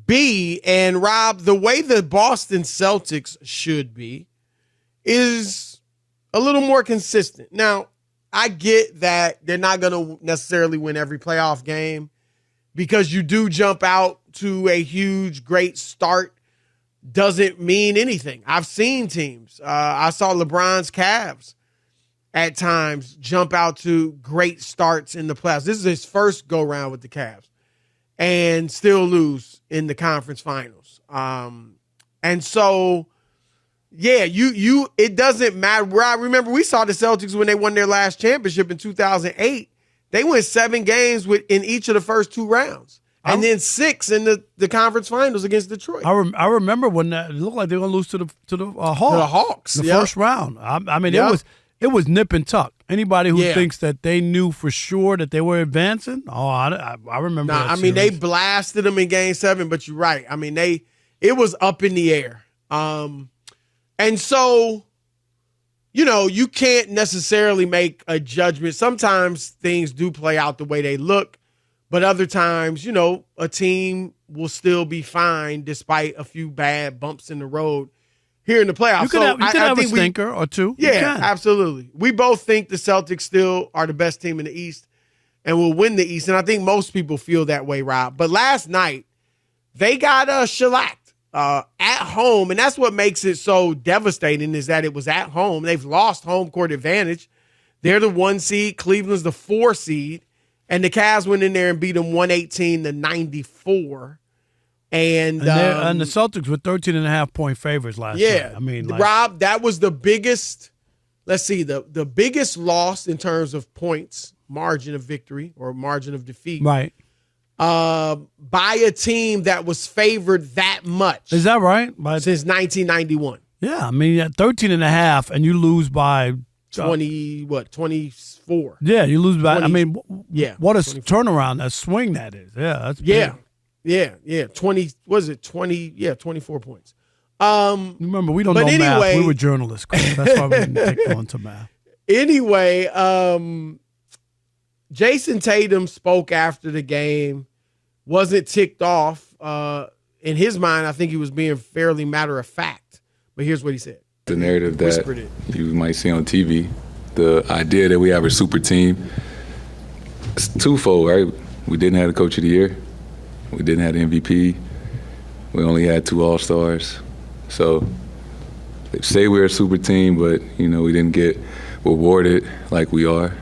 be, and Rob, the way the Boston Celtics should be is a little more consistent. Now, I get that they're not going to necessarily win every playoff game because you do jump out to a huge, great start. Doesn't mean anything. I've seen teams. I saw LeBron's Cavs at times jump out to great starts in the playoffs. This is his first go-round with the Cavs and still lose in the conference finals. And so, yeah, it doesn't matter. I remember we saw the Celtics when they won their last championship in 2008. They went 7 games in each of the first 2 rounds. And then 6 in the conference finals against Detroit. I remember when it looked like they were going to lose to the Hawks. To the Hawks, the first round. I mean, it was nip and tuck. Anybody who thinks that they knew for sure that they were advancing, I remember. I mean, they blasted them in Game 7, but you're right. I mean, it was up in the air, and so you can't necessarily make a judgment. Sometimes things do play out the way they look. But other times, a team will still be fine despite a few bad bumps in the road here in the playoffs. You could have a stinker or two. Yeah, absolutely. We both think the Celtics still are the best team in the East and will win the East. And I think most people feel that way, Rob. But last night, they got shellacked at home. And that's what makes it so devastating is that it was at home. They've lost home court advantage. They're the 1 seed. Cleveland's the 4 seed. And the Cavs went in there and beat them 118-94. And the Celtics were 13.5-point favorites last night. Yeah. I mean, Rob, that was the biggest, the biggest loss in terms of points, margin of victory or margin of defeat. Right. By a team that was favored that much. Is that right? Since 1991. Yeah. I mean, at 13.5 and you lose by 24. Yeah, you lose by. 20, I mean, what a 24. turnaround, a swing that is. Yeah, that's big. Yeah. 20. Was it 20? Yeah, 24 points. Remember, we don't know math. We were journalists, Chris. That's why we didn't take on to math. Anyway, Jayson Tatum spoke after the game. Wasn't ticked off. In his mind, I think he was being fairly matter of fact. But here's what he said. The narrative that you might see on TV, the idea that we have a super team, it's twofold, right? We didn't have the coach of the year. We didn't have the MVP. We only had 2 All-Stars. So they say we're a super team, but, we didn't get rewarded like we are.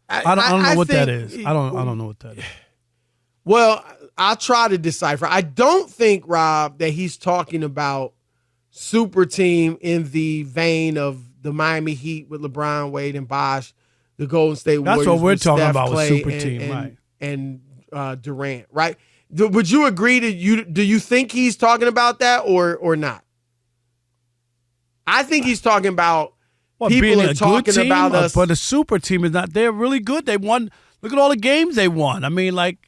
I don't know what that is. I don't know what that is. Well, I'll try to decipher. I don't think, Rob, that he's talking about super team in the vein of the Miami Heat with LeBron, Wade, and Bosh, the Golden State Warriors. That's what we're talking Steph, about Clay, with super team, right? And Durant, right? Would you agree do you think he's talking about that or not? I think he's talking about people are talking about us. But a super team is not. They're really good. They won. Look at all the games they won. I mean, like.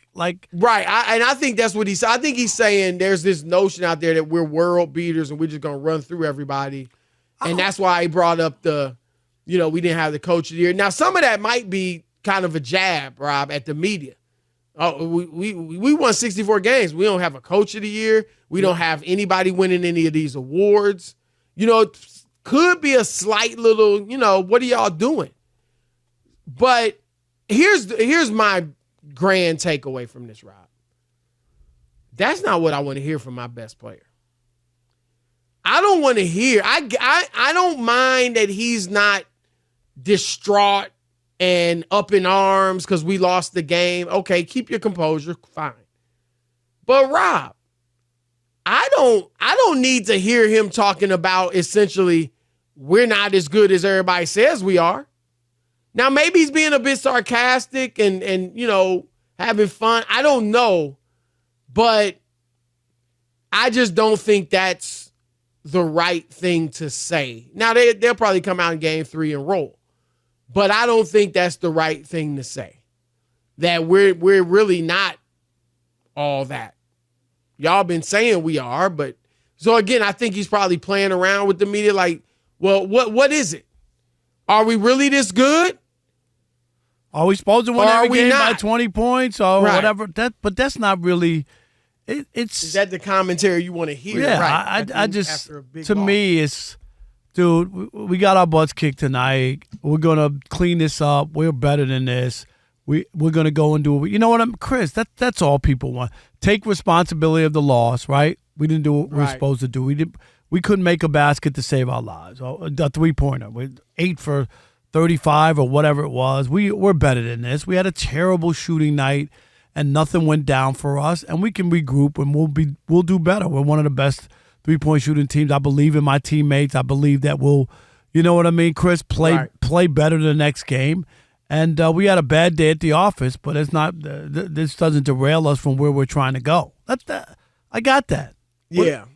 Right, I think that's what he's. I think he's saying there's this notion out there that we're world beaters and we're just gonna run through everybody, and that's why he brought up we didn't have the coach of the year. Now, some of that might be kind of a jab, Rob, at the media. Oh, we won 64 games. We don't have a coach of the year. We don't have anybody winning any of these awards. It could be a slight little. What are y'all doing? But here's my grand takeaway from this, Rob. That's not what I want to hear from my best player. I don't want to hear. I don't mind that he's not distraught and up in arms because we lost the game. Okay, keep your composure. Fine. But Rob, I don't need to hear him talking about essentially we're not as good as everybody says we are. Now, maybe he's being a bit sarcastic and having fun. I don't know. But I just don't think that's the right thing to say. Now, they'll probably come out in Game 3 and roll. But I don't think that's the right thing to say. That we're really not all that. Y'all been saying we are, but so again, I think he's probably playing around with the media like, well, what is it? Are we really this good? Are we supposed to win every game by 20 points or whatever? But that's not really. It's is that the commentary you want to hear? Yeah, right, I just to me it's, dude, we got our butts kicked tonight. We're gonna clean this up. We're better than this. We're gonna go and do it. You know what, Chris? That's all people want. Take responsibility of the loss, right? We didn't do what we were supposed to do. We couldn't make a basket to save our lives. A 3-pointer. 8 for 35 or whatever it was. We're better than this. We had a terrible shooting night, and nothing went down for us. And we can regroup, and we'll do better. We're one of the best 3-point shooting teams. I believe in my teammates. I believe that we'll, you know what I mean, Chris, play better the next game. And we had a bad day at the office, but it's not. This doesn't derail us from where we're trying to go. I got that. Yeah.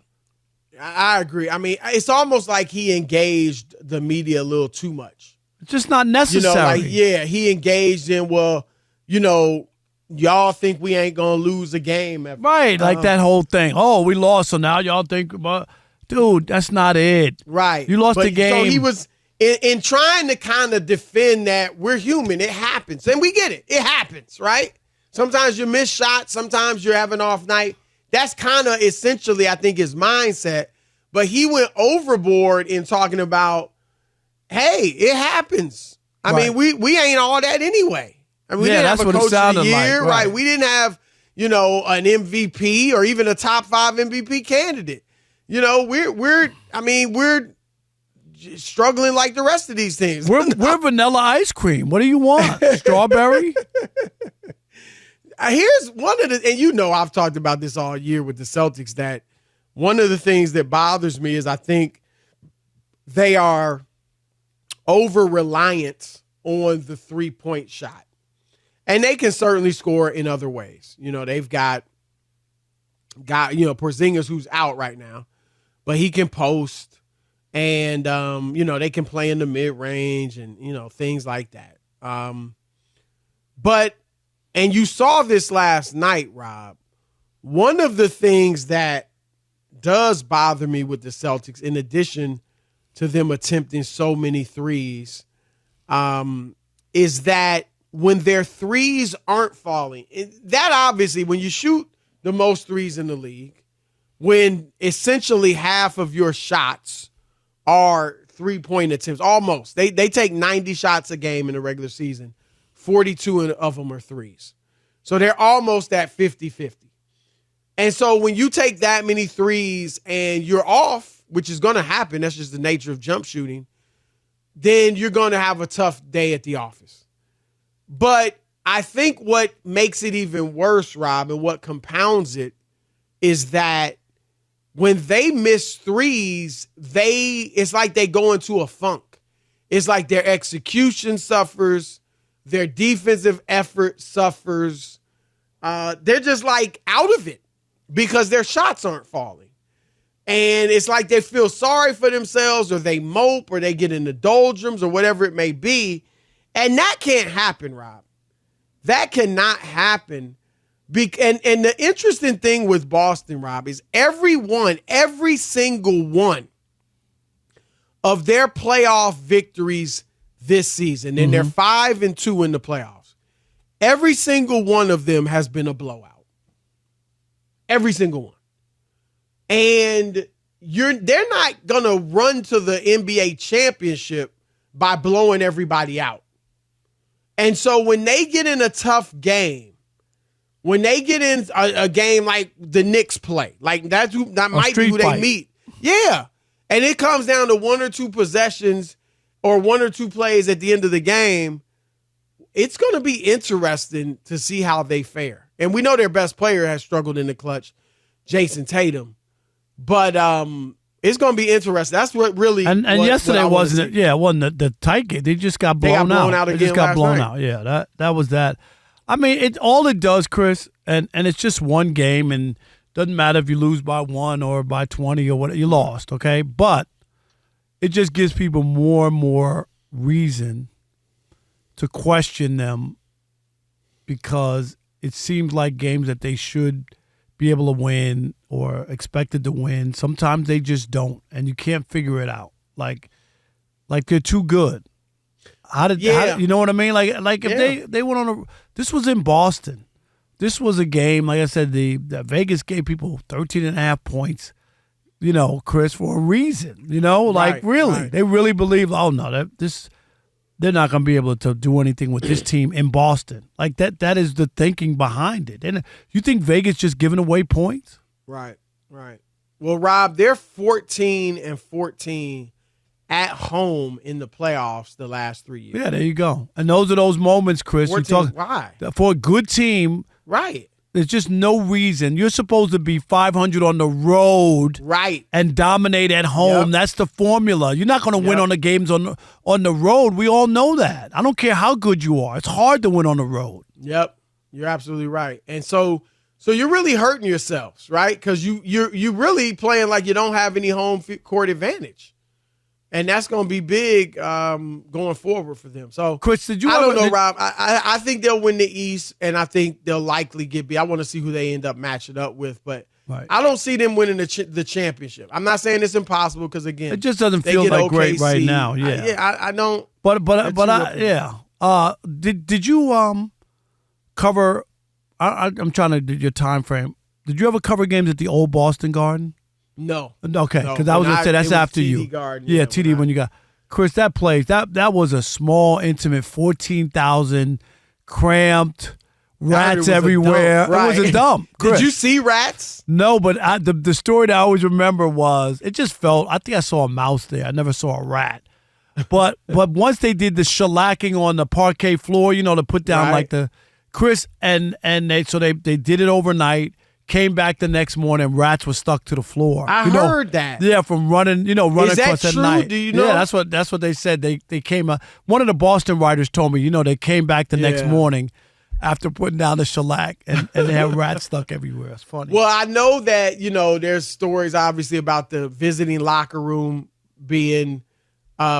I agree. I mean, it's almost like he engaged the media a little too much. It's just not necessary. He engaged in, y'all think we ain't going to lose a game. Right, like that whole thing. Oh, we lost, so now y'all think dude, that's not it. Right. You lost the game. So he was, in trying to kind of defend that, we're human. It happens. And we get it. It happens, right? Sometimes you miss shots. Sometimes you're having an off night. That's kind of essentially, I think, his mindset. But he went overboard in talking about, hey, it happens. I mean, we ain't all that anyway. I mean, we didn't have a coach of the year, right? We didn't have, an MVP or even a top 5 MVP candidate. We're struggling like the rest of these teams. We're vanilla ice cream. What do you want? Strawberry? Here's one of and I've talked about this all year with the Celtics, that one of the things that bothers me is I think they are over-reliant on the 3-point shot. And they can certainly score in other ways. They've got Porzingis, who's out right now, but he can post, and they can play in the mid-range and things like that. And you saw this last night, Rob. One of the things that does bother me with the Celtics, in addition to them attempting so many threes, is that when their threes aren't falling, that obviously, when you shoot the most threes in the league, when essentially half of your shots are 3-point attempts, almost. They take 90 shots a game in the regular season. 42 of them are threes. So they're almost at 50-50. And so when you take that many threes and you're off, which is going to happen, that's just the nature of jump shooting, then you're going to have a tough day at the office. But I think what makes it even worse, Rob, and what compounds it, is that when they miss threes, it's like they go into a funk. It's like their execution suffers. Their defensive effort suffers. They're just like out of it because their shots aren't falling. And it's like they feel sorry for themselves, or they mope, or they get in the doldrums, or whatever it may be. And that can't happen, Rob. That cannot happen. And the interesting thing with Boston, Rob, is every single one of their playoff victories this season, and they're 5-2 in the playoffs, every single one of them has been a blowout. Every single one. And they're not going to run to the NBA championship by blowing everybody out. And so when they get in a tough game, when they get in a game like the Knicks play, like that might be who they meet. Yeah. And it comes down to 1 or 2 possessions or 1 or 2 plays at the end of the game, it's going to be interesting to see how they fare. And we know their best player has struggled in the clutch, Jayson Tatum. But it's going to be interesting. That's what really. And yesterday wasn't it? Yeah, it wasn't the tight game. They just got blown out. They just got blown out. Yeah, that was that. I mean, all it does, Chris, and it's just one game, and doesn't matter if you lose by 1 or by 20 or what, you lost, okay? But it just gives people more and more reason to question them, because it seems like games that they should be able to win or expected to win, sometimes they just don't, and you can't figure it out. Like they're too good. How did you know what I mean? Like if they went on this was in Boston. This was a game, like I said, the Vegas gave people 13.5 points, Chris, for a reason. Really. They really believe, oh no, they're not going to be able to do anything with this team in Boston. Like that is the thinking behind it. And you think Vegas just giving away points? Right. Well, Rob, they're 14-14 at home in the playoffs the last 3 years. Yeah, there you go. And those are those moments, Chris. 14, why? For a good team, right? There's just no reason. You're supposed to be 500 on the road, right, and dominate at home. Yep. That's the formula. You're not going to win on the games on the road. We all know that. I don't care how good you are. It's hard to win on the road. Yep, you're absolutely right. And so you're really hurting yourselves, right? Because you're really playing like you don't have any home court advantage. And that's going to be big going forward for them. So, Chris, I don't know, Rob. I think they'll win the East, and I think they'll likely get beat. I want to see who they end up matching up with, but I don't see them winning the championship. I'm not saying it's impossible because, again, it just doesn't feel like great right now. Yeah, I don't. But did you cover? I'm trying to do your time frame. Did you ever cover games at the old Boston Garden? No. Okay, because I was going to say that's after you. Garden, TD when you got Chris. That place that was a small, intimate, 14,000, cramped, rats everywhere. It was a dump. Did you see rats? No, but the story that I always remember was it just felt. I think I saw a mouse there. I never saw a rat. But once they did the shellacking on the parquet floor, to put down like the Chris and they did it overnight. Came back the next morning, rats were stuck to the floor. I heard that. Yeah, from running across that at night. True? Do you know? Yeah, that's what they said. They came. One of the Boston writers told me, they came back the next morning after putting down the shellac, and they had rats stuck everywhere. It's funny. Well, I know that there's stories obviously about the visiting locker room being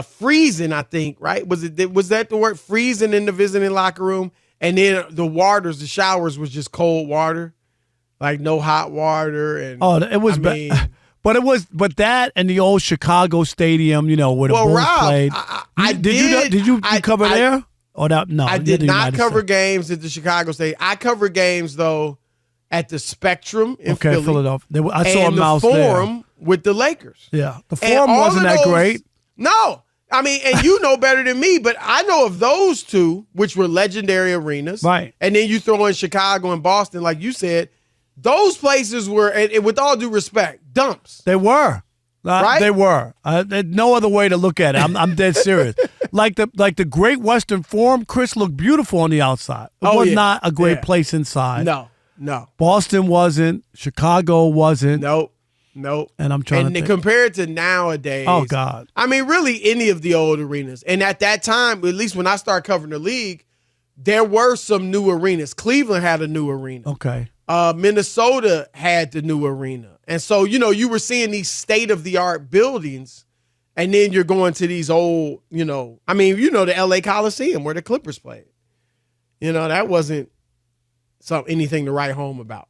freezing. I think was that the word freezing in the visiting locker room, and then the showers was just cold water. Like no hot water, and it was bad. But that and the old Chicago Stadium, where the Bulls played. Did you cover there? Or that? No, I did not cover games at the Chicago Stadium. I covered games though at the Spectrum in Philly. Philadelphia. I saw a mouse there. And the Forum with the Lakers. Yeah, the Forum wasn't that great. No, I mean, and you know better than me, but I know of those two, which were legendary arenas, right? And then you throw in Chicago and Boston, like you said. Those places were, and with all due respect, dumps. They were, right? They were. No other way to look at it. I'm dead serious. like the Great Western Forum, Chris looked beautiful on the outside. It was not a great place inside. No. Boston wasn't. Chicago wasn't. Nope. And I'm trying to think. Compared to nowadays. Oh God. I mean, really, any of the old arenas. And at that time, at least when I started covering the league, there were some new arenas. Cleveland had a new arena. Okay. Minnesota had the new arena. And so, you were seeing these state-of-the-art buildings, and then you're going to these old, the LA Coliseum where the Clippers played. That wasn't anything to write home about.